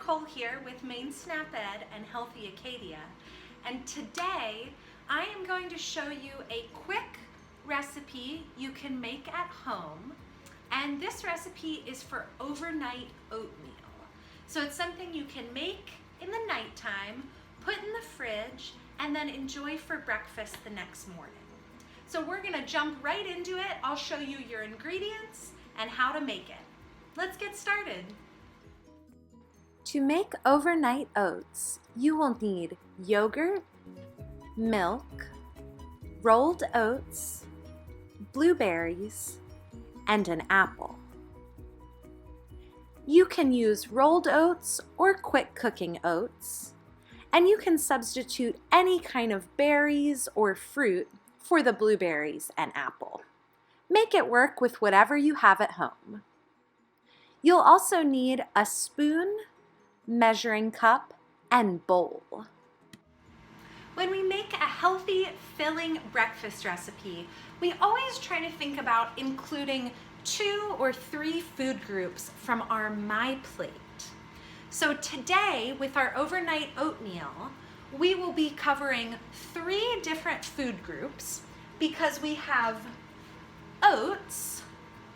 Nicole here with Maine Snap Ed and Healthy Acadia, and today I am going to show you a quick recipe you can make at home, and this recipe is for overnight oatmeal. So it's something you can make in the nighttime, put in the fridge, and then enjoy for breakfast the next morning. So we're going to jump right into it. I'll show you your ingredients and how to make it. Let's get started. To make overnight oats, you will need yogurt, milk, rolled oats, blueberries, and an apple. You can use rolled oats or quick cooking oats, and you can substitute any kind of berries or fruit for the blueberries and apple. Make it work with whatever you have at home. You'll also need a spoon, measuring cup, and bowl. When we make a healthy, filling breakfast recipe, we always try to think about including 2 or 3 food groups from our My Plate. So today, with our overnight oatmeal, we will be covering 3 different food groups because we have oats,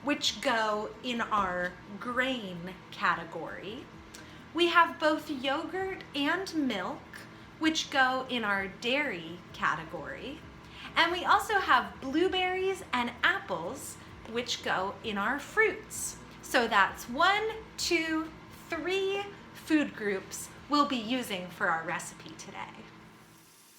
which go in our grain category. We have both yogurt and milk, which go in our dairy category. And we also have blueberries and apples, which go in our fruits. So that's 1, 2, 3 food groups we'll be using for our recipe today.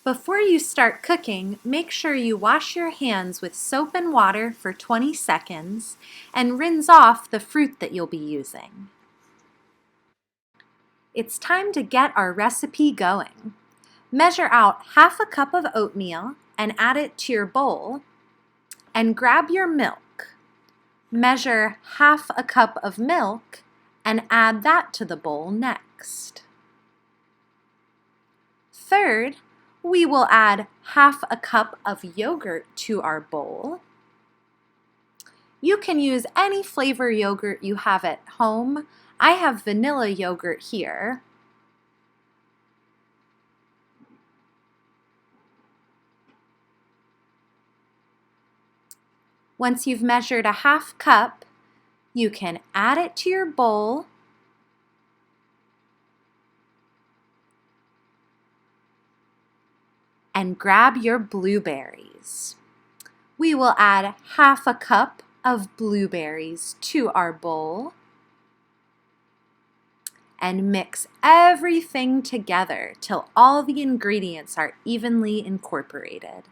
Before you start cooking, make sure you wash your hands with soap and water for 20 seconds and rinse off the fruit that you'll be using. It's time to get our recipe going. Measure out half a cup of oatmeal and add it to your bowl, and grab your milk. Measure half a cup of milk and add that to the bowl next. Third, we will add half a cup of yogurt to our bowl. You can use any flavor yogurt you have at home. I have vanilla yogurt here. Once you've measured a half cup, you can add it to your bowl and grab your blueberries. We will add half a cup of blueberries to our bowl and mix everything together till all the ingredients are evenly incorporated.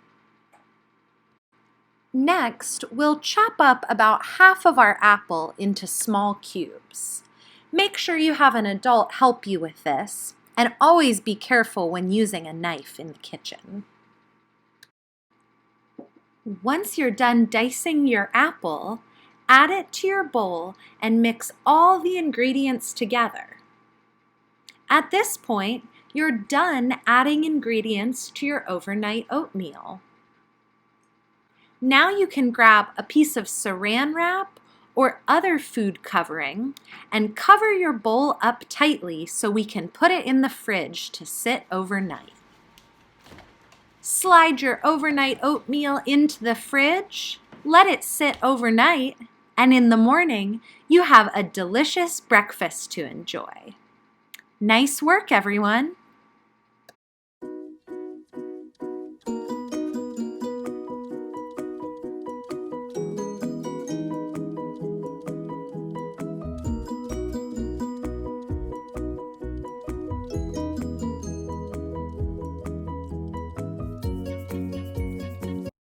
Next, we'll chop up about half of our apple into small cubes. Make sure you have an adult help you with this, and always be careful when using a knife in the kitchen. Once you're done dicing your apple, add it to your bowl and mix all the ingredients together. At this point, you're done adding ingredients to your overnight oatmeal. Now you can grab a piece of saran wrap or other food covering and cover your bowl up tightly so we can put it in the fridge to sit overnight. Slide your overnight oatmeal into the fridge, let it sit overnight, and in the morning you have a delicious breakfast to enjoy. Nice work, everyone!